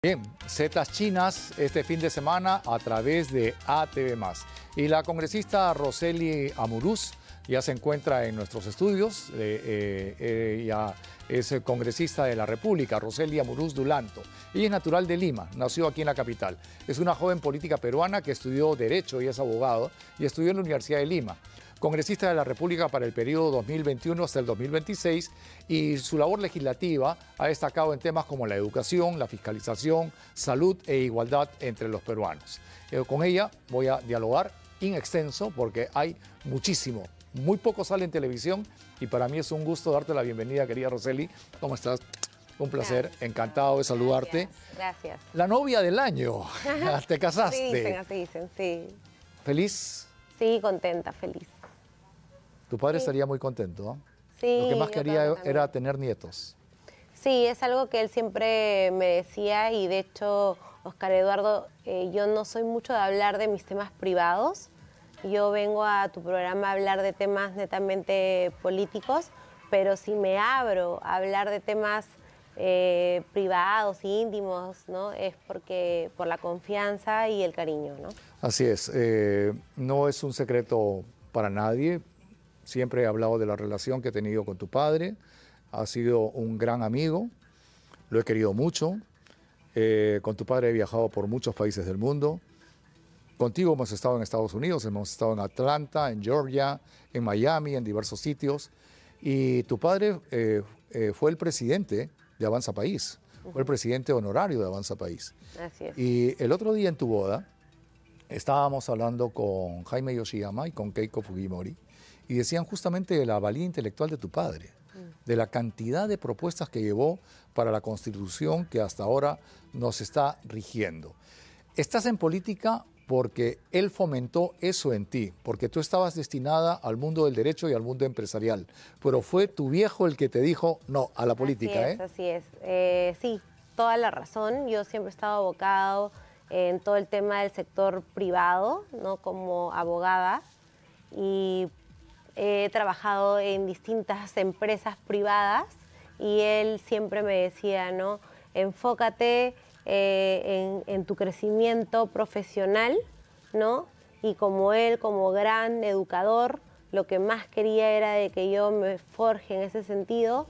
Bien, setas chinas este fin de semana a través de ATV+. Y la congresista Rosely Amuruz ya se encuentra en nuestros estudios. Ella es congresista de la República, Rosely Amuruz Dulanto. Ella es natural de Lima, nació aquí en la capital. Es una joven política peruana que estudió Derecho y es abogado y estudió en la Universidad de Lima. Congresista de la República para el periodo 2021 hasta el 2026, y su labor legislativa ha destacado en temas como la educación, la fiscalización, salud e igualdad entre los peruanos. Con ella voy a dialogar in extenso porque hay muchísimo, muy poco sale en televisión y para mí es un gusto darte la bienvenida, querida Rosely. ¿Cómo estás? Un placer, gracias. Encantado de saludarte. Gracias. La novia del año, te casaste. Así dicen, sí. ¿Feliz? Sí, contenta, feliz. Tu padre estaría muy contento, ¿no? Sí. Lo que más quería era tener nietos. Sí, es algo que él siempre me decía y de hecho, Oscar Eduardo, yo no soy mucho de hablar de mis temas privados. Yo vengo a tu programa a hablar de temas netamente políticos, pero si me abro a hablar de temas privados, íntimos, ¿no? Es por la confianza y el cariño, ¿no? Así es. No es un secreto para nadie. Siempre he hablado de la relación que he tenido con tu padre. Ha sido un gran amigo. Lo he querido mucho. Con tu padre he viajado por muchos países del mundo. Contigo hemos estado en Estados Unidos, hemos estado en Atlanta, en Georgia, en Miami, en diversos sitios. Y tu padre fue el presidente de Avanza País. Fue el presidente honorario de Avanza País. Así es. Y el otro día en tu boda estábamos hablando con Jaime Yoshiyama y con Keiko Fujimori y decían justamente de la valía intelectual de tu padre, de la cantidad de propuestas que llevó para la Constitución que hasta ahora nos está rigiendo. Estás en política porque él fomentó eso en ti, porque tú estabas destinada al mundo del derecho y al mundo empresarial, pero fue tu viejo el que te dijo no a la política. Así es. Sí, toda la razón. Yo siempre he estado abocado en todo el tema del sector privado, ¿no? Como abogada, y he trabajado en distintas empresas privadas y él siempre me decía, ¿no? Enfócate en tu crecimiento profesional, ¿no? Y como él, como gran educador, lo que más quería era de que yo me forje en ese sentido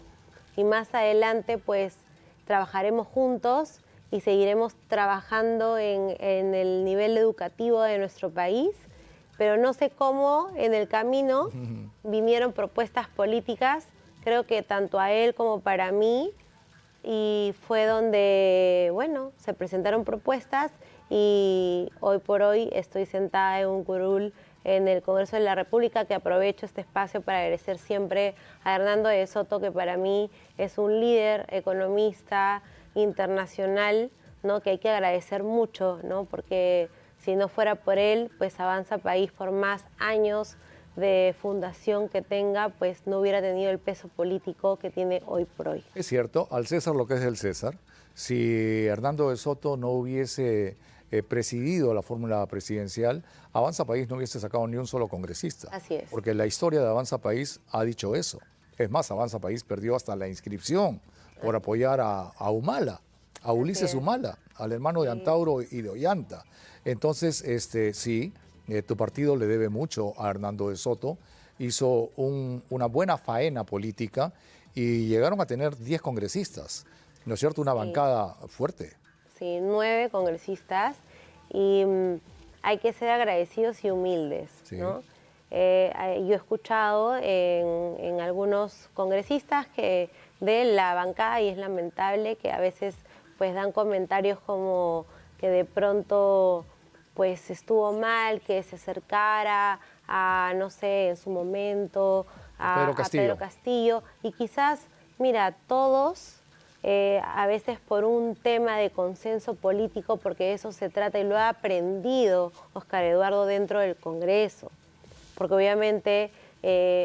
y más adelante pues trabajaremos juntos y seguiremos trabajando en el nivel educativo de nuestro país, pero no sé cómo en el camino vinieron propuestas políticas, creo que tanto a él como para mí, y fue donde, bueno, se presentaron propuestas y hoy por hoy estoy sentada en un curul en el Congreso de la República, que aprovecho este espacio para agradecer siempre a Hernando de Soto, que para mí es un líder economista internacional, ¿no? Que hay que agradecer mucho, ¿no? Porque si no fuera por él, pues Avanza País, por más años de fundación que tenga, pues no hubiera tenido el peso político que tiene hoy por hoy. Es cierto, al César lo que es del César. Si Hernando de Soto no hubiese presidido la fórmula presidencial, Avanza País no hubiese sacado ni un solo congresista. Así es. Porque la historia de Avanza País ha dicho eso. Es más, Avanza País perdió hasta la inscripción por apoyar a Humala, a Ulises Humala, al hermano de Antauro y de Ollanta. Entonces, sí, tu partido le debe mucho a Hernando de Soto. Hizo una buena faena política y llegaron a tener 10 congresistas, ¿no es cierto? Una bancada fuerte. Sí, 9 congresistas y hay que ser agradecidos y humildes, sí, ¿no? Yo he escuchado en algunos congresistas que de la bancada, y es lamentable que a veces pues dan comentarios como que de pronto pues estuvo mal que se acercara a, no sé, en su momento, a Pedro Castillo. Y quizás, mira, todos, a veces por un tema de consenso político, porque de eso se trata, y lo ha aprendido Oscar Eduardo dentro del Congreso. Porque obviamente,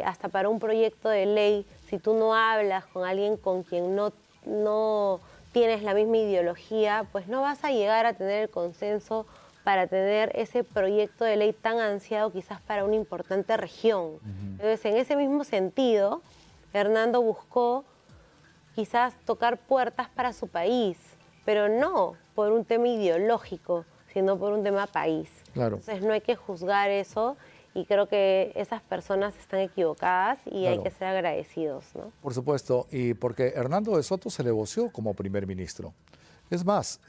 hasta para un proyecto de ley, si tú no hablas con alguien con quien no tienes la misma ideología, pues no vas a llegar a tener el consenso para tener ese proyecto de ley tan ansiado quizás para una importante región. Entonces, en ese mismo sentido, Hernando buscó quizás tocar puertas para su país, pero no por un tema ideológico, sino por un tema país. Claro. Entonces no hay que juzgar eso y creo que esas personas están equivocadas y Claro. hay que ser agradecidos, ¿no? Por supuesto, y porque Hernando de Soto se le voció como primer ministro. Es más,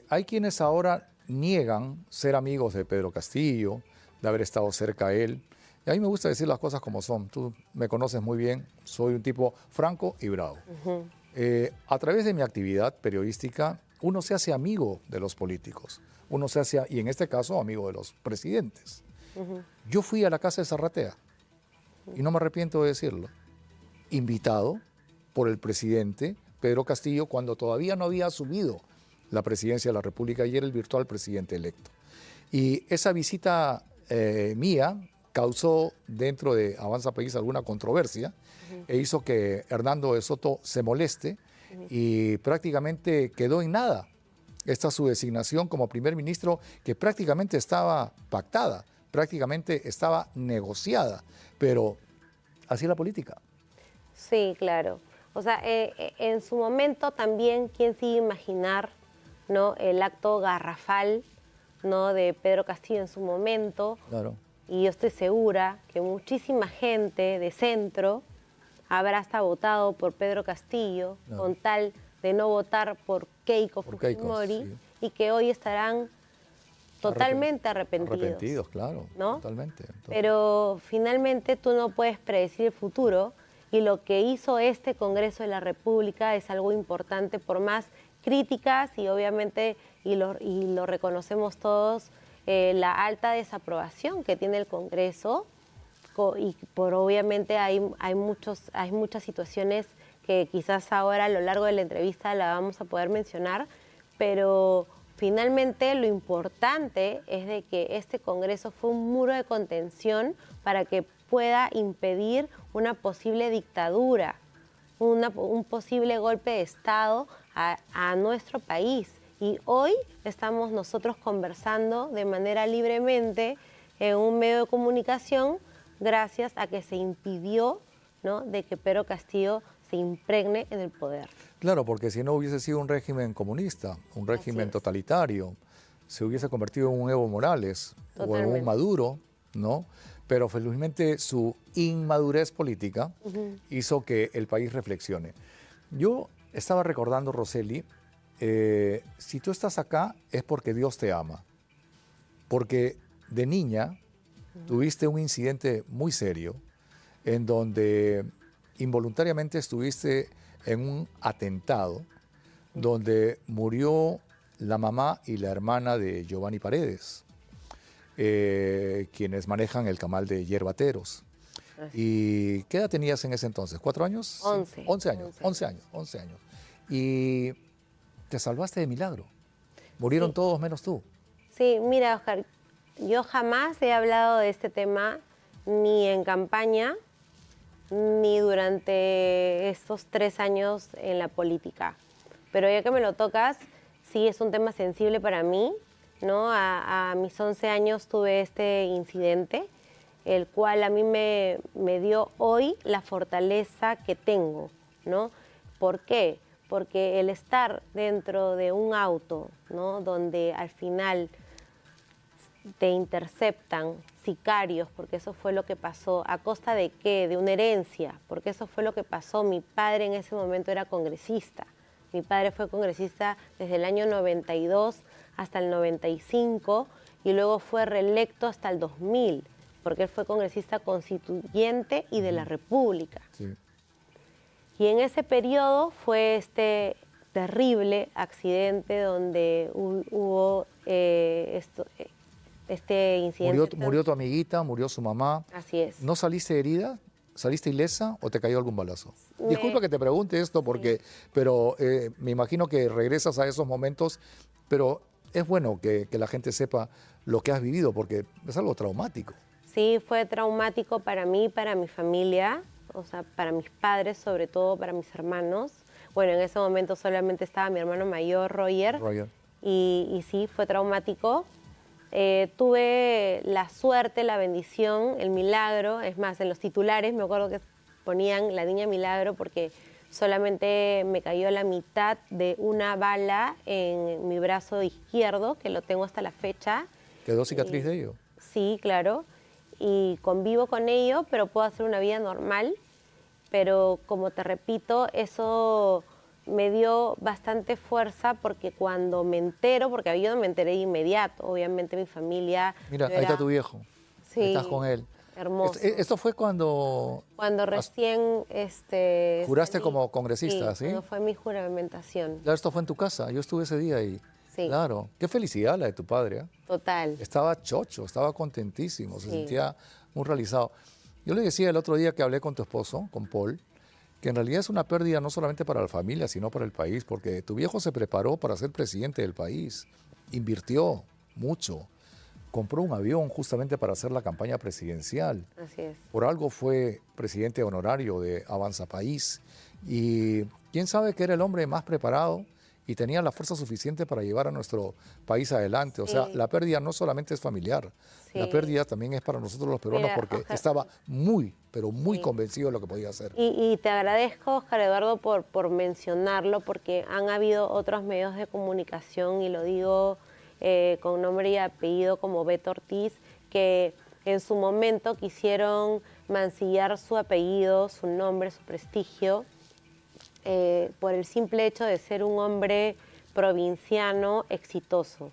hay quienes ahora niegan ser amigos de Pedro Castillo, de haber estado cerca a él. Y a mí me gusta decir las cosas como son. Tú me conoces muy bien, soy un tipo franco y bravo. A través de mi actividad periodística, uno se hace amigo de los políticos. Uno se hace, y en este caso, amigo de los presidentes. Yo fui a la casa de Zarratea, y no me arrepiento de decirlo, invitado por el presidente Pedro Castillo cuando todavía no había asumido la presidencia de la República y era el virtual presidente electo. Y esa visita mía causó dentro de Avanza País alguna controversia e hizo que Hernando de Soto se moleste y prácticamente quedó en nada esta su designación como primer ministro que prácticamente estaba pactada, prácticamente estaba negociada, pero así es la política. Sí, claro. O sea, en su momento también, ¿quién se iba a imaginar, ¿no?, el acto garrafal, ¿no?, de Pedro Castillo en su momento? Claro. Y yo estoy segura que muchísima gente de centro habrá hasta votado por Pedro Castillo, Claro, con tal de no votar por Keiko por Keiko, Fujimori, sí. y que hoy estarán totalmente arrepentidos. Arrepentidos, claro, ¿no? totalmente. Pero finalmente tú no puedes predecir el futuro y lo que hizo este Congreso de la República es algo importante por más críticas y obviamente, y lo reconocemos todos, la alta desaprobación que tiene el Congreso y por obviamente hay muchas situaciones que quizás ahora a lo largo de la entrevista la vamos a poder mencionar, pero finalmente lo importante es de que este Congreso fue un muro de contención para que pueda impedir una posible dictadura, un posible golpe de Estado a nuestro país. Y hoy estamos nosotros conversando de manera libremente en un medio de comunicación gracias a que se impidió, ¿no?, de que Pedro Castillo se impregne en el poder. Claro, porque si no hubiese sido un régimen comunista, un régimen totalitario, se hubiese convertido en un Evo Morales o en un Maduro, ¿no? Pero felizmente su inmadurez política hizo que el país reflexione. Yo estaba recordando, Rosely, si tú estás acá es porque Dios te ama, porque de niña tuviste un incidente muy serio en donde involuntariamente estuviste en un atentado donde murió la mamá y la hermana de Giovanni Paredes, quienes manejan el camal de Yerbateros. ¿Y qué edad tenías en ese entonces? ¿4 años? 11. 11 años, 11 años. Y te salvaste de milagro. Murieron todos menos tú. Sí, mira, Oscar, yo jamás he hablado de este tema ni en campaña ni durante estos 3 años en la política. Pero ya que me lo tocas, sí es un tema sensible para mí, ¿no? A mis 11 años tuve este incidente, el cual a mí me dio hoy la fortaleza que tengo, ¿no? ¿Por qué? Porque el estar dentro de un auto, ¿no?, donde al final te interceptan sicarios, porque eso fue lo que pasó. ¿A costa de qué? De una herencia, porque eso fue lo que pasó. Mi padre en ese momento era congresista. Mi padre fue congresista desde el año 92 hasta el 95 y luego fue reelecto hasta el 2000, porque él fue congresista constituyente y de la República. Sí. Y en ese periodo fue este terrible accidente donde hubo este incidente. Murió tu amiguita, murió su mamá. Así es. ¿No saliste herida? ¿Saliste ilesa o te cayó algún balazo? Disculpa que te pregunte esto, porque, pero me imagino que regresas a esos momentos, pero es bueno que la gente sepa lo que has vivido, porque es algo traumático. Sí, fue traumático para mí, para mi familia, o sea, para mis padres, sobre todo para mis hermanos. Bueno, en ese momento solamente estaba mi hermano mayor, Roger. Y sí, fue traumático. Tuve la suerte, la bendición, el milagro. Es más, en los titulares me acuerdo que ponían la niña milagro porque solamente me cayó la mitad de una bala en mi brazo izquierdo, que lo tengo hasta la fecha. ¿Quedó cicatriz de ello? Sí, claro, y convivo con ello, pero puedo hacer una vida normal. Pero como te repito, eso me dio bastante fuerza porque cuando me entero, porque yo no me enteré de inmediato, obviamente mi familia... Mira, ahí está tu viejo, Sí, estás con él. hermoso. Esto fue cuando... Cuando recién... Juraste como congresista, ¿sí? Cuando fue mi juramentación. Claro, esto fue en tu casa, yo estuve ese día y... Sí. Claro, qué felicidad la de tu padre. Total. Estaba chocho, estaba contentísimo, se Sí. sentía muy realizado. Yo le decía el otro día que hablé con tu esposo, con Paul, que en realidad es una pérdida no solamente para la familia, sino para el país, porque tu viejo se preparó para ser presidente del país, invirtió mucho, compró un avión justamente para hacer la campaña presidencial. Así es. Por algo fue presidente honorario de Avanza País y quién sabe que era el hombre más preparado y tenía la fuerza suficiente para llevar a nuestro país adelante. O sea, la pérdida no solamente es familiar, la pérdida también es para nosotros los peruanos. Mira, porque Oscar, estaba muy, pero muy convencido de lo que podía hacer. Y te agradezco, Oscar Eduardo, por mencionarlo, porque han habido otros medios de comunicación, y lo digo con nombre y apellido, como Beto Ortiz, que en su momento quisieron mancillar su apellido, su nombre, su prestigio, por el simple hecho de ser un hombre provinciano exitoso,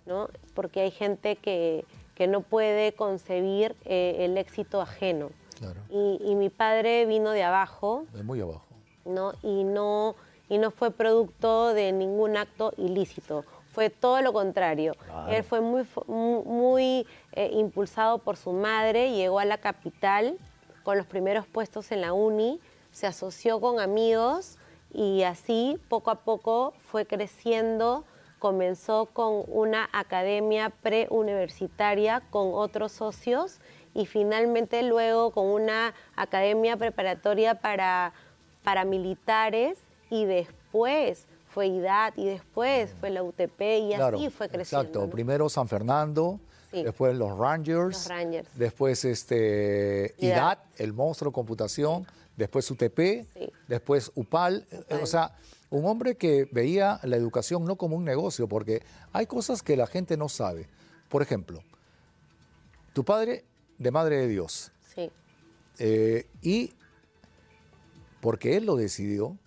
¿no? Porque hay gente que no puede concebir el éxito ajeno. Claro. Y mi padre vino de abajo. De muy abajo. ¿No? Y no fue producto de ningún acto ilícito. Fue todo lo contrario. Claro. Él fue muy impulsado por su madre, llegó a la capital con los primeros puestos en la uni, se asoció con amigos y así poco a poco fue creciendo. Comenzó con una academia preuniversitaria con otros socios y finalmente luego con una academia preparatoria para militares, y después fue IDAT y después fue la UTP y claro, así fue creciendo. Exacto, ¿no? Primero San Fernando, sí. Después los Rangers, después IDAT, el monstruo de computación, después UTP, sí. Después UPAL, o sea, un hombre que veía la educación no como un negocio, porque hay cosas que la gente no sabe. Por ejemplo, tu padre de Madre de Dios. Sí. Y porque él lo decidió,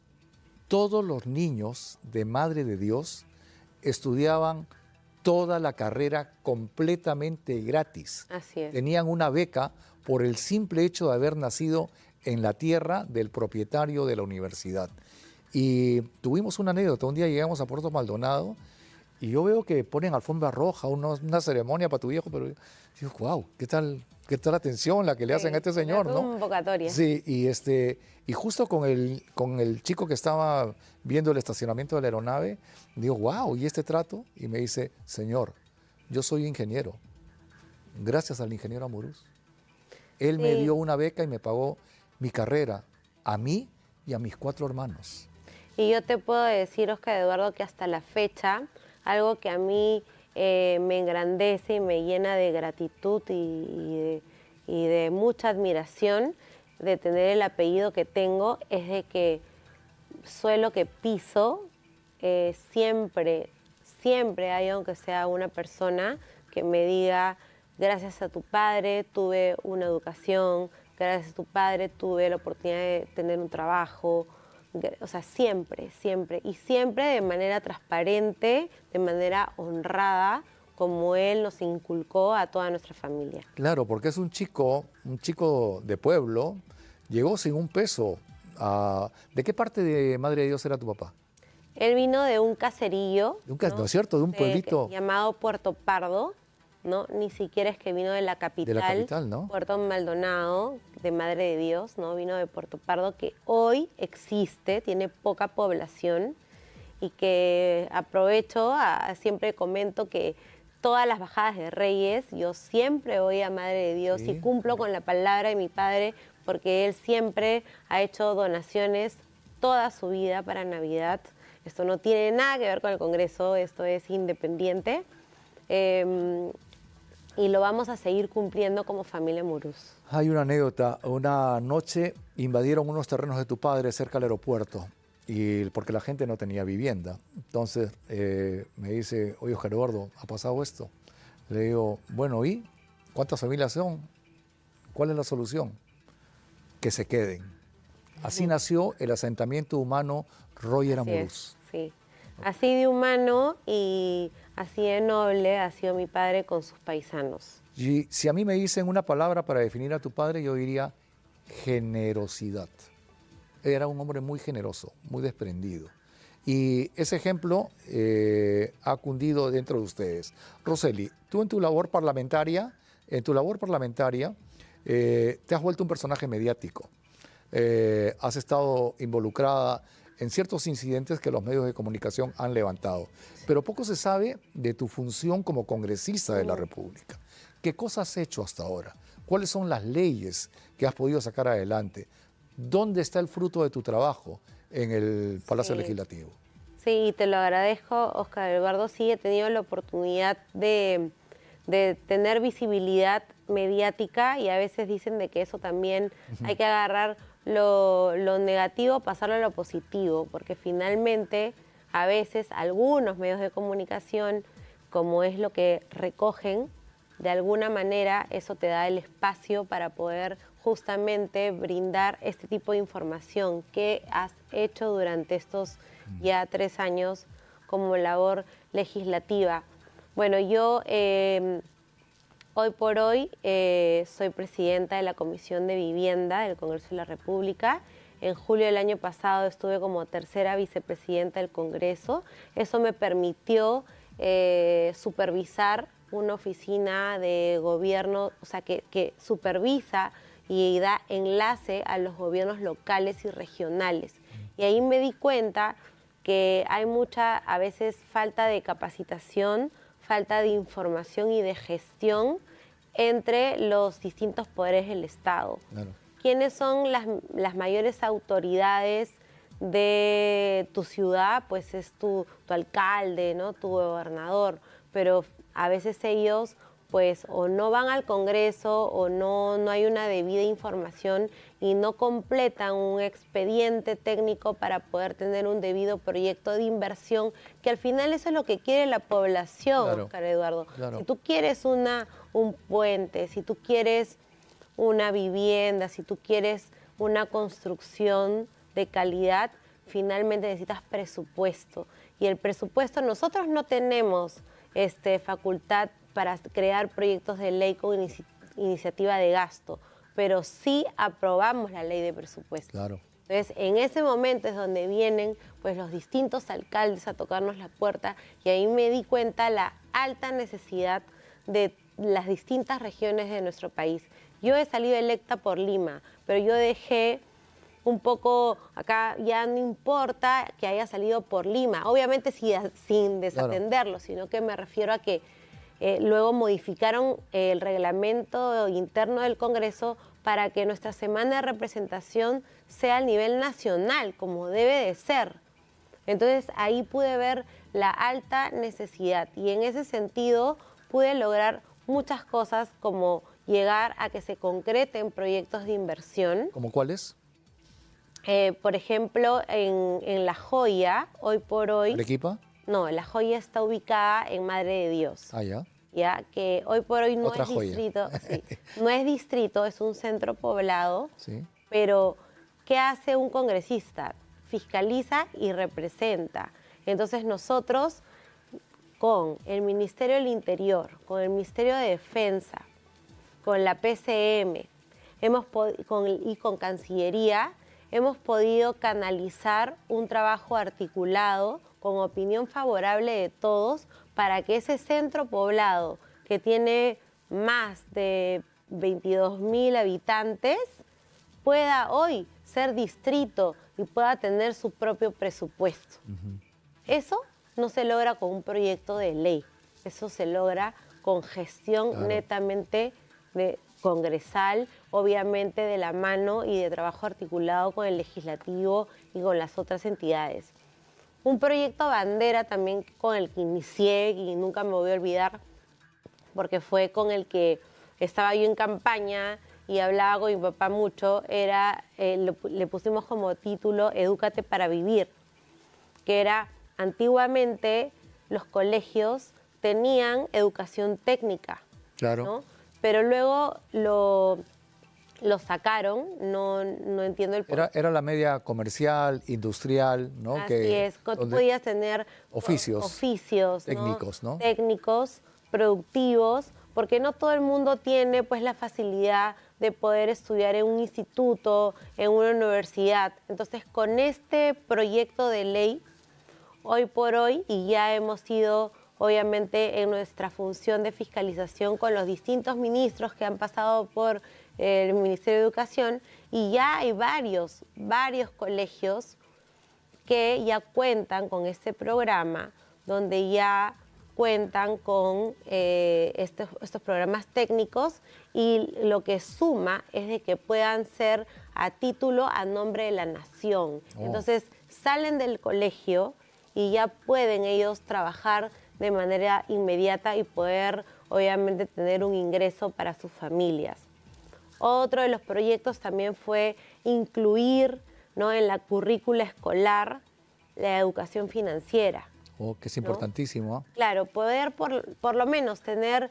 todos los niños de Madre de Dios estudiaban toda la carrera completamente gratis. Así es. Tenían una beca por el simple hecho de haber nacido en la tierra del propietario de la universidad. Y tuvimos una anécdota, un día llegamos a Puerto Maldonado y yo veo que ponen alfombra roja, una ceremonia para tu viejo, pero yo digo, wow, ¿qué tal la atención la que le hacen a este señor, ¿no? Convocatoria. Sí, y justo con el chico que estaba viendo el estacionamiento de la aeronave, digo, wow, ¿y este trato? Y me dice, señor, yo soy ingeniero, gracias al ingeniero Amurús. Él me dio una beca y me pagó mi carrera, a mí y a mis 4 hermanos. Y yo te puedo decir, Oscar Eduardo, que hasta la fecha, algo que a mí me engrandece y me llena de gratitud y de mucha admiración de tener el apellido que tengo, es de que suelo que piso, siempre hay, aunque sea una persona, que me diga, gracias a tu padre tuve una educación, gracias a tu padre tuve la oportunidad de tener un trabajo. O sea, siempre, y siempre de manera transparente, de manera honrada, como él nos inculcó a toda nuestra familia. Claro, porque es un chico de pueblo, llegó sin un peso. ¿De qué parte de Madre de Dios era tu papá? Él vino de un caserillo, ¿no es cierto? De un pueblito llamado Puerto Pardo, ¿no? Ni siquiera es que vino de la capital, ¿no? Puerto Maldonado, de Madre de Dios, ¿no? Vino de Puerto Pardo, que hoy existe, tiene poca población, y que aprovecho, siempre comento que todas las bajadas de Reyes, yo siempre voy a Madre de Dios y cumplo con la palabra de mi padre, porque él siempre ha hecho donaciones toda su vida para Navidad. Esto no tiene nada que ver con el Congreso, esto es independiente. y lo vamos a seguir cumpliendo como familia Amurús. Hay una anécdota. Una noche invadieron unos terrenos de tu padre cerca del aeropuerto porque la gente no tenía vivienda. Entonces me dice, oye, Oscar Eduardo, ¿ha pasado esto? Le digo, bueno, ¿y cuántas familias son? ¿Cuál es la solución? Que se queden. Así nació el asentamiento humano Roger Amurús. Sí, así de humano y así de noble ha sido mi padre con sus paisanos. Y si a mí me dicen una palabra para definir a tu padre, yo diría generosidad. Era un hombre muy generoso, muy desprendido. Y ese ejemplo ha cundido dentro de ustedes. Rosely, tú en tu labor parlamentaria, te has vuelto un personaje mediático. Has estado involucrada en ciertos incidentes que los medios de comunicación han levantado. Pero poco se sabe de tu función como congresista de la República. ¿Qué cosas has hecho hasta ahora? ¿Cuáles son las leyes que has podido sacar adelante? ¿Dónde está el fruto de tu trabajo en el Palacio Legislativo? Sí, te lo agradezco, Oscar Eduardo. Sí, he tenido la oportunidad de tener visibilidad mediática y a veces dicen de que eso también hay que agarrar lo negativo, pasarlo a lo positivo, porque finalmente a veces algunos medios de comunicación, como es lo que recogen, de alguna manera eso te da el espacio para poder justamente brindar este tipo de información que has hecho durante estos ya 3 años como labor legislativa. Bueno, yo hoy por hoy soy presidenta de la Comisión de Vivienda del Congreso de la República. En julio del año pasado estuve como tercera vicepresidenta del Congreso. Eso me permitió supervisar una oficina de gobierno, o sea, que supervisa y da enlace a los gobiernos locales y regionales. Y ahí me di cuenta que hay mucha, a veces, falta de capacitación, falta de información y de gestión entre los distintos poderes del Estado. Claro. ¿Quiénes son las mayores autoridades de tu ciudad? Pues es tu alcalde, ¿no? Tu gobernador, pero a veces ellos pues o no van al Congreso o no hay una debida información y no completan un expediente técnico para poder tener un debido proyecto de inversión, que al final eso es lo que quiere la población, claro, Oscar Eduardo. Claro. Si tú quieres un puente, si tú quieres una vivienda, si tú quieres una construcción de calidad, finalmente necesitas presupuesto. Y el presupuesto, nosotros no tenemos facultad para crear proyectos de ley con iniciativa de gasto, pero sí aprobamos la ley de presupuesto. Claro. Entonces, en ese momento es donde vienen pues, los distintos alcaldes a tocarnos la puerta y ahí me di cuenta la alta necesidad de las distintas regiones de nuestro país. Yo he salido electa por Lima, pero yo dejé un poco, acá ya no importa que haya salido por Lima, obviamente sin desatenderlo, claro, sino que me refiero a que luego modificaron el reglamento interno del Congreso para que nuestra semana de representación sea a nivel nacional, como debe de ser. Entonces ahí pude ver la alta necesidad y en ese sentido pude lograr muchas cosas como llegar a que se concreten proyectos de inversión. ¿Cómo cuáles? Por ejemplo, en La Joya, hoy por hoy... ¿Arequipa? No, La Joya está ubicada en Madre de Dios. Ah, ya. Ya, que hoy por hoy no Otra es joya. distrito. Sí, no es distrito, es un centro poblado. Sí. Pero, ¿qué hace un congresista? Fiscaliza y representa. Entonces nosotros, con el Ministerio del Interior, con el Ministerio de Defensa, con la PCM y con Cancillería, hemos podido canalizar un trabajo articulado con opinión favorable de todos para que ese centro poblado que tiene más de 22.000 habitantes pueda hoy ser distrito y pueda tener su propio presupuesto. Eso no se logra con un proyecto de ley, eso se logra con gestión netamente congresal, obviamente de la mano y de trabajo articulado con el legislativo y con las otras entidades. Un proyecto bandera también con el que inicié y nunca me voy a olvidar porque fue con el que estaba yo en campaña y hablaba con mi papá mucho, le pusimos como título Edúcate para vivir, que era antiguamente los colegios tenían educación técnica, Claro. ¿no? Pero luego lo sacaron, no entiendo el por qué. Era la media comercial, industrial, ¿no? Así es, tú donde podías tener oficios ¿no? técnicos, ¿no? Técnicos, productivos, porque no todo el mundo tiene pues la facilidad de poder estudiar en un instituto, en una universidad. Entonces, con este proyecto de ley, hoy por hoy, y ya hemos ido obviamente en nuestra función de fiscalización con los distintos ministros que han pasado por el Ministerio de Educación, y ya hay varios colegios que ya cuentan con este programa, donde ya cuentan con estos programas técnicos, y lo que suma es de que puedan ser a título a nombre de la nación. Oh. Entonces salen del colegio y ya pueden ellos trabajar de manera inmediata y poder obviamente tener un ingreso para sus familias. Otro de los proyectos también fue incluir, ¿no?, en la currícula escolar la educación financiera. Oh, que es ¿no? importantísimo. ¿Eh? Claro, poder por lo menos tener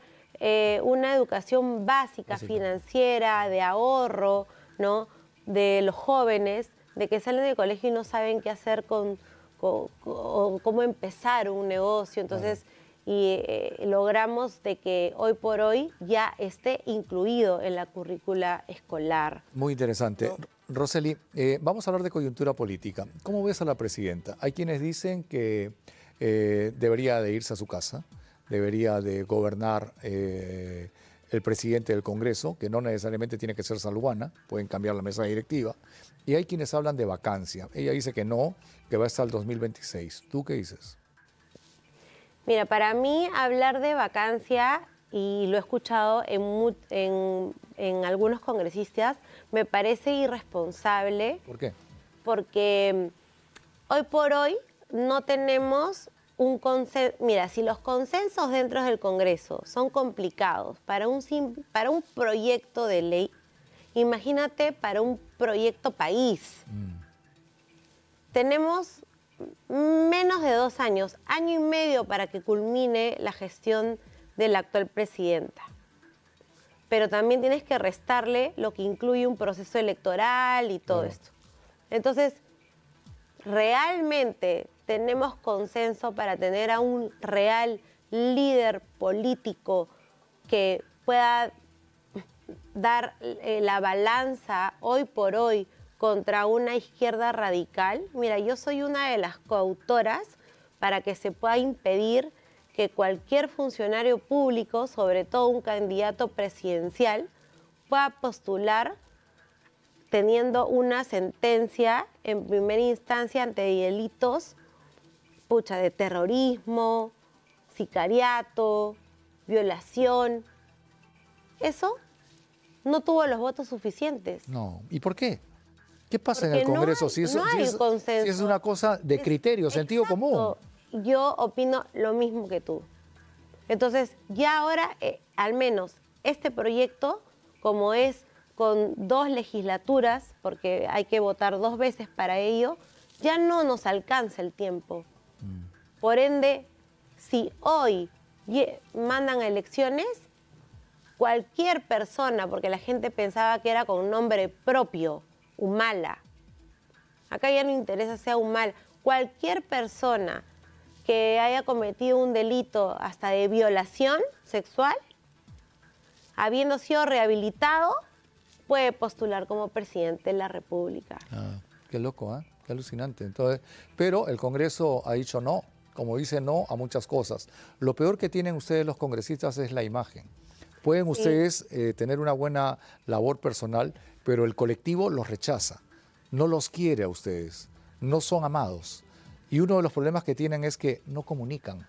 una educación básica financiera, de ahorro, ¿no?, de los jóvenes, de que salen del colegio y no saben qué hacer o cómo empezar un negocio. Entonces, logramos de que hoy por hoy ya esté incluido en la currícula escolar. Muy interesante. ¿No? Rosely, vamos a hablar de coyuntura política. ¿Cómo ves a la presidenta? Hay quienes dicen que debería de irse a su casa, debería de gobernar el presidente del Congreso, que no necesariamente tiene que ser Saluana, pueden cambiar la mesa directiva, y hay quienes hablan de vacancia. Ella dice que no, que va hasta el 2026. ¿Tú qué dices? Mira, para mí hablar de vacancia, y lo he escuchado en algunos congresistas, me parece irresponsable. ¿Por qué? Porque hoy por hoy no tenemos un consenso. Mira, si los consensos dentro del Congreso son complicados para un proyecto de ley, imagínate para un proyecto país. Tenemos menos de 2 años, año y medio para que culmine la gestión de la actual presidenta. Pero también tienes que restarle lo que incluye un proceso electoral y todo esto. Entonces, realmente tenemos consenso para tener a un real líder político que pueda dar la balanza hoy por hoy contra una izquierda radical. Mira, yo soy una de las coautoras para que se pueda impedir que cualquier funcionario público, sobre todo un candidato presidencial, pueda postular teniendo una sentencia en primera instancia ante delitos de terrorismo, sicariato, violación. Eso no tuvo los votos suficientes. No. ¿Y por qué? ¿Qué pasa Porque en el Congreso? No hay consenso. Si es una cosa de criterio, sentido común. Yo opino lo mismo que tú. Entonces, ya ahora, al menos este proyecto, como es con 2 legislaturas, porque hay que votar 2 veces para ello, ya no nos alcanza el tiempo. Por ende, si hoy mandan a elecciones, cualquier persona, porque la gente pensaba que era con nombre propio, Humala. Acá ya no interesa sea Humala. Cualquier persona que haya cometido un delito hasta de violación sexual, habiendo sido rehabilitado, puede postular como presidente de la República. Qué loco, ¿eh? Qué alucinante. Entonces, pero el Congreso ha dicho no, como dice no a muchas cosas. Lo peor que tienen ustedes los congresistas es la imagen. Pueden ustedes tener una buena labor personal, pero el colectivo los rechaza, no los quiere a ustedes, no son amados. Y uno de los problemas que tienen es que no comunican,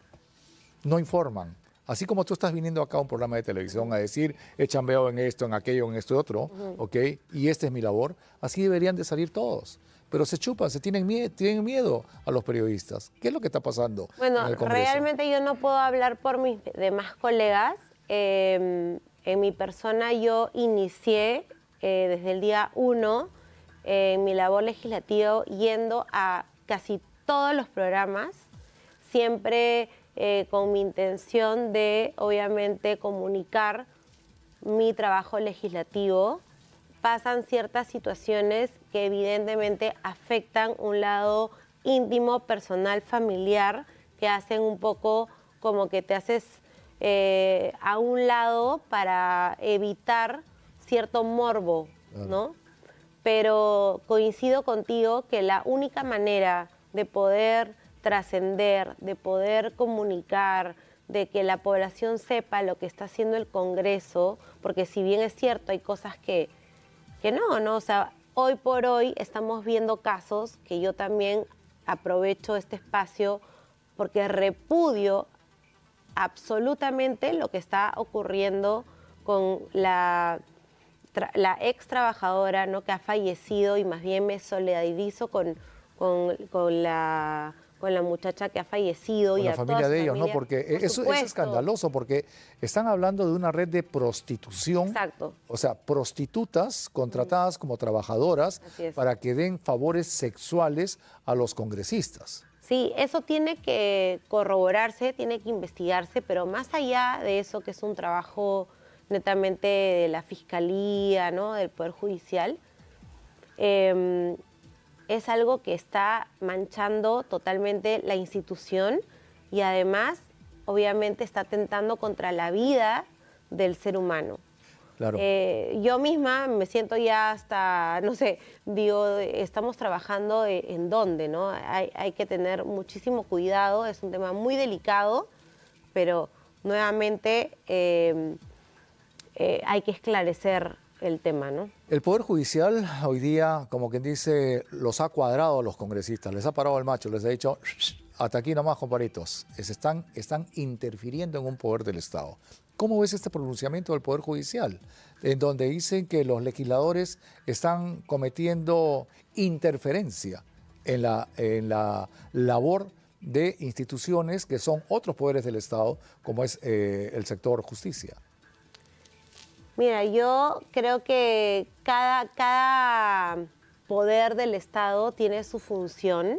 no informan. Así como tú estás viniendo acá a un programa de televisión a decir, he chambeado en esto, en aquello, en esto otro, ¿ok? Y esta es mi labor, así deberían de salir todos. Pero se chupan, tienen miedo a los periodistas. ¿Qué es lo que está pasando en el Congreso? Realmente yo no puedo hablar por mis demás colegas. en mi persona yo inicié desde el día 1 mi labor legislativa yendo a casi todos los programas, siempre con mi intención de, obviamente, comunicar mi trabajo legislativo. Pasan ciertas situaciones que evidentemente afectan un lado íntimo, personal, familiar, que hacen un poco como que te haces a un lado para evitar cierto morbo, ¿no? Pero coincido contigo que la única manera de poder trascender, de poder comunicar, de que la población sepa lo que está haciendo el Congreso, porque si bien es cierto, hay cosas que no, o sea, hoy por hoy estamos viendo casos que yo también aprovecho este espacio porque repudio absolutamente lo que está ocurriendo con la ex trabajadora, ¿no?, que ha fallecido, y más bien me solidarizo con la muchacha que ha fallecido. Con y la a familia toda su de ellos, familia, ¿no? Porque por eso es supuesto. escandaloso, porque están hablando de una red de prostitución. Exacto. O sea, prostitutas contratadas como trabajadoras Así es. para que den favores sexuales a los congresistas. Sí, eso tiene que corroborarse, tiene que investigarse, pero más allá de eso, que es un trabajo netamente de la Fiscalía, ¿no?, del Poder Judicial, es algo que está manchando totalmente la institución y además, obviamente, está atentando contra la vida del ser humano. Claro. Yo misma me siento ya hasta, no sé, digo, estamos trabajando en dónde, ¿no? Hay que tener muchísimo cuidado, es un tema muy delicado, pero nuevamente hay que esclarecer el tema, ¿no? El Poder Judicial hoy día, como quien dice, los ha cuadrado a los congresistas, les ha parado el macho, les ha dicho, hasta aquí nomás, compadritos, están interfiriendo en un poder del Estado. ¿Cómo ves este pronunciamiento del Poder Judicial, en donde dicen que los legisladores están cometiendo interferencia en la labor de instituciones que son otros poderes del Estado, como es el sector justicia? Mira, yo creo que cada poder del Estado tiene su función,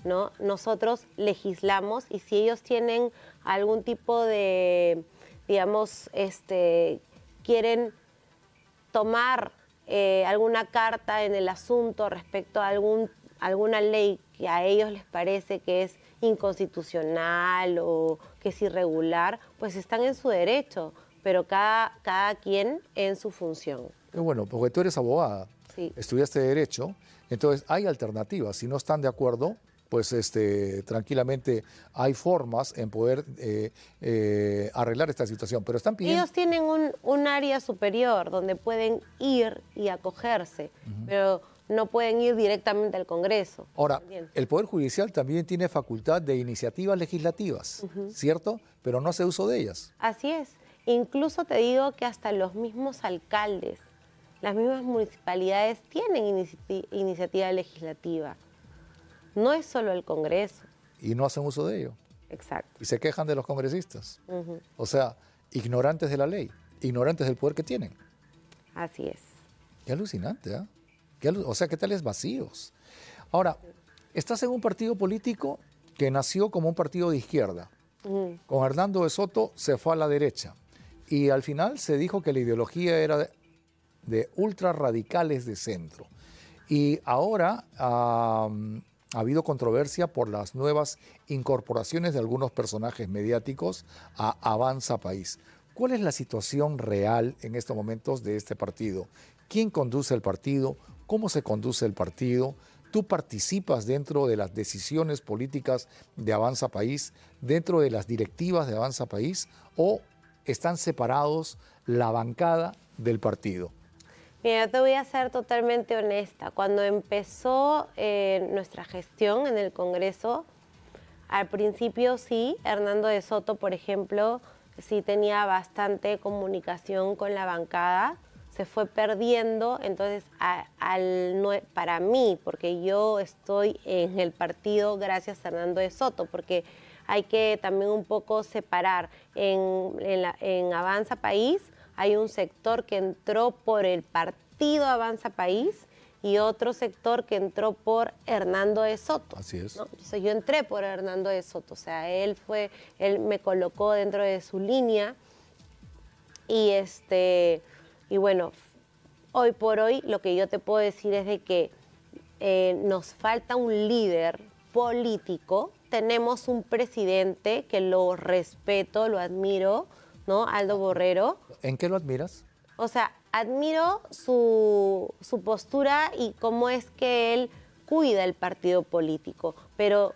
¿no? Nosotros legislamos y si ellos tienen algún tipo de, digamos, quieren tomar alguna carta en el asunto respecto a alguna ley que a ellos les parece que es inconstitucional o que es irregular, pues están en su derecho, pero cada quien en su función. Bueno, porque tú eres abogada, Sí. Estudiaste Derecho, entonces hay alternativas. Si no están de acuerdo, pues tranquilamente hay formas en poder arreglar esta situación. Pero están pidiendo... Ellos tienen un área superior donde pueden ir y acogerse, pero no pueden ir directamente al Congreso. Ahora, ¿Entiendes? el Poder Judicial también tiene facultad de iniciativas legislativas, ¿cierto? Pero no hace uso de ellas. Así es. Incluso te digo que hasta los mismos alcaldes, las mismas municipalidades tienen iniciativa legislativa. No es solo el Congreso. Y no hacen uso de ello. Exacto. Y se quejan de los congresistas. O sea, ignorantes de la ley, ignorantes del poder que tienen. Así es. Qué alucinante, ¿eh? O sea, qué tales vacíos. Ahora, estás en un partido político que nació como un partido de izquierda. Con Hernando de Soto se fue a la derecha. Y al final se dijo que la ideología era de ultrarradicales de centro. Y ahora ha habido controversia por las nuevas incorporaciones de algunos personajes mediáticos a Avanza País. ¿Cuál es la situación real en estos momentos de este partido? ¿Quién conduce el partido? ¿Cómo se conduce el partido? ¿Tú participas dentro de las decisiones políticas de Avanza País, dentro de las directivas de Avanza País, o están separados la bancada del partido? Mira, te voy a ser totalmente honesta. Cuando empezó nuestra gestión en el Congreso, al principio sí, Hernando de Soto, por ejemplo, sí tenía bastante comunicación con la bancada, se fue perdiendo, entonces para mí, porque yo estoy en el partido gracias a Hernando de Soto, porque hay que también un poco separar. En Avanza País hay un sector que entró por el partido Avanza País y otro sector que entró por Hernando de Soto. Así es. ¿No? Entonces yo entré por Hernando de Soto, o sea, él me colocó dentro de su línea y bueno, hoy por hoy lo que yo te puedo decir es de que nos falta un líder político. Tenemos un presidente que lo respeto, lo admiro, ¿no? Aldo Borrero. ¿En qué lo admiras? O sea, admiro su postura y cómo es que él cuida el partido político, pero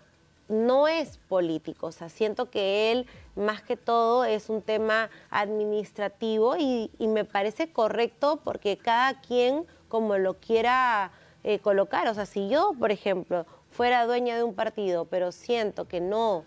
no es político. O sea, siento que él, más que todo, es un tema administrativo y me parece correcto porque cada quien como lo quiera colocar. O sea, si yo, por ejemplo, fuera dueña de un partido, pero siento que no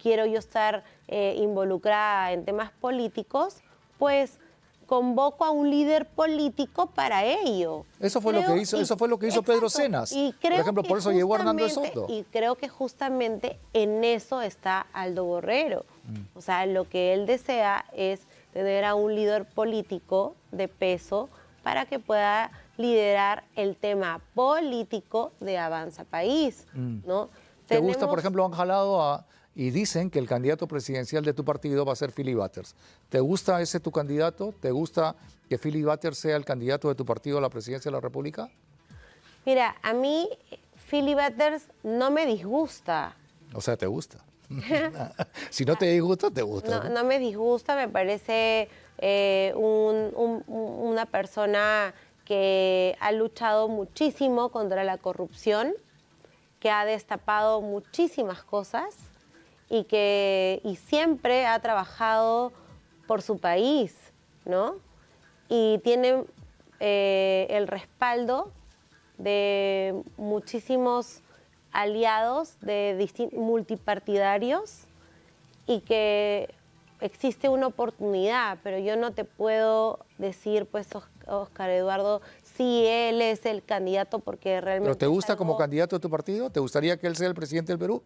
quiero yo estar involucrada en temas políticos, pues convoco a un líder político para ello. Eso fue lo que hizo, eso fue lo que hizo Pedro Cenas. Por ejemplo, por eso llegó Hernando de Soto. Y creo que justamente en eso está Aldo Borrero. O sea, lo que él desea es tener a un líder político de peso para que pueda liderar el tema político de Avanza País, ¿no? ¿Te gusta, por ejemplo, han jalado y dicen que el candidato presidencial de tu partido va a ser Philly Butters? ¿Te gusta ese tu candidato? ¿Te gusta que Philly Butters sea el candidato de tu partido a la presidencia de la República? Mira, a mí Philly Butters no me disgusta. O sea, ¿te gusta? Si no te disgusta, te gusta. No me disgusta, me parece una persona que ha luchado muchísimo contra la corrupción, que ha destapado muchísimas cosas y siempre ha trabajado por su país, ¿no? Y tiene el respaldo de muchísimos aliados multipartidarios y que existe una oportunidad, pero yo no te puedo decir, pues, Oscar Eduardo, si él es el candidato porque realmente... ¿Pero te gusta como candidato de tu partido? ¿Te gustaría que él sea el presidente del Perú?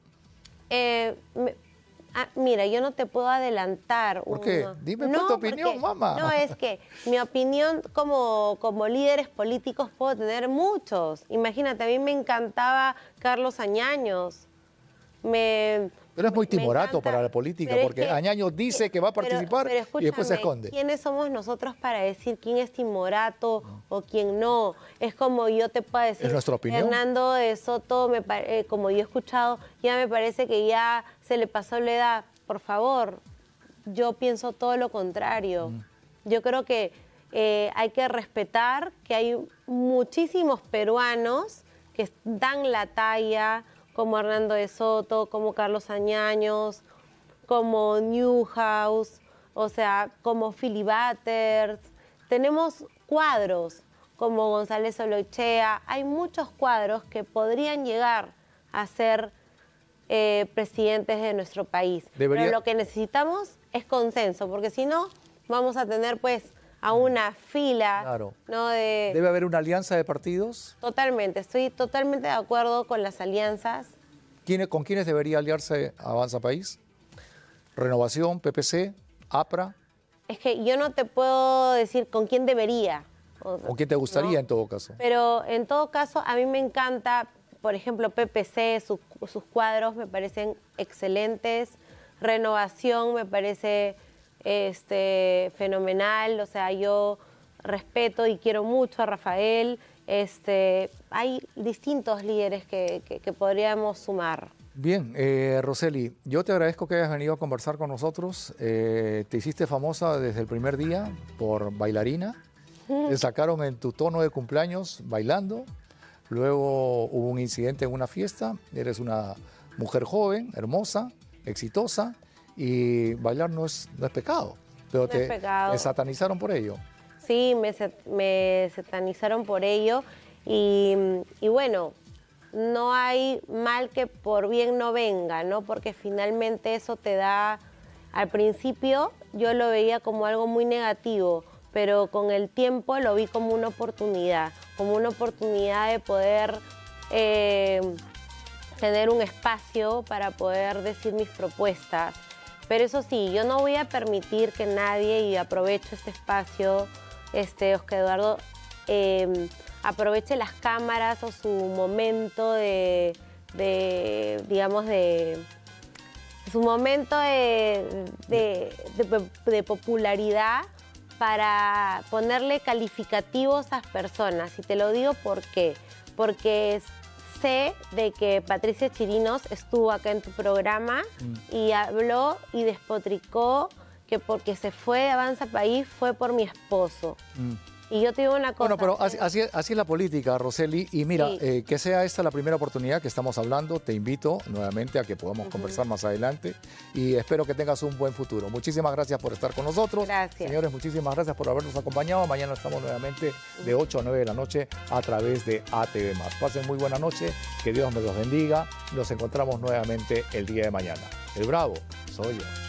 Mira, yo no te puedo adelantar. ¿Por qué? Dime pues tu opinión, mamá. No, es que mi opinión como líderes políticos puedo tener muchos. Imagínate, a mí me encantaba Carlos Añaños. Pero es muy timorato para la política, porque Añaños dice que va a participar y después se esconde. ¿Quiénes somos nosotros para decir quién es timorato o quién no? Es como yo te puedo decir, ¿es nuestra opinión? Hernando de Soto, como yo he escuchado, ya me parece que ya se le pasó la edad. Por favor, yo pienso todo lo contrario. Yo creo que hay que respetar que hay muchísimos peruanos que dan la talla, como Hernando de Soto, como Carlos Añaños, como Newhouse, o sea, como Philly Butters. Tenemos cuadros como González Oloychea. Hay muchos cuadros que podrían llegar a ser presidentes de nuestro país. Pero lo que necesitamos es consenso, porque si no, vamos a tener pues a una fila. Claro. ¿No? ¿Debe haber una alianza de partidos? Totalmente, estoy totalmente de acuerdo con las alianzas. ¿Con quiénes debería aliarse Avanza País? ¿Renovación, PPC, APRA? Es que yo no te puedo decir con quién debería. ¿O quién te gustaría, ¿no? En todo caso? Pero en todo caso, a mí me encanta, por ejemplo, PPC, sus cuadros me parecen excelentes. Renovación me parece fenomenal, o sea, yo respeto y quiero mucho a Rafael. Hay distintos líderes que podríamos sumar. Bien, Rosely, yo te agradezco que hayas venido a conversar con nosotros. Te hiciste famosa desde el primer día por bailarina. Te sacaron en tu tono de cumpleaños bailando. Luego hubo un incidente en una fiesta. Eres una mujer joven, hermosa, exitosa. Y bailar no es pecado, pero te satanizaron por ello. Sí, me satanizaron por ello y bueno, no hay mal que por bien no venga, ¿no? Porque finalmente eso te da, al principio yo lo veía como algo muy negativo, pero con el tiempo lo vi como una oportunidad de poder tener un espacio para poder decir mis propuestas. Pero eso sí, yo no voy a permitir que nadie, y aprovecho este espacio, Oscar Eduardo, aproveche las cámaras o su momento su momento de popularidad para ponerle calificativos a las personas. Y te lo digo porque sé de que Patricia Chirinos estuvo acá en tu programa y habló y despotricó que porque se fue de Avanza País fue por mi esposo. Y yo te digo una cosa. Bueno, pero así es la política, Rosely. Y mira, Sí. que sea esta la primera oportunidad que estamos hablando. Te invito nuevamente a que podamos conversar más adelante. Y espero que tengas un buen futuro. Muchísimas gracias por estar con nosotros. Gracias. Señores, muchísimas gracias por habernos acompañado. Mañana estamos nuevamente de 8 a 9 de la noche a través de ATV+. Pasen muy buena noche. Que Dios me los bendiga. Nos encontramos nuevamente el día de mañana. El bravo soy yo.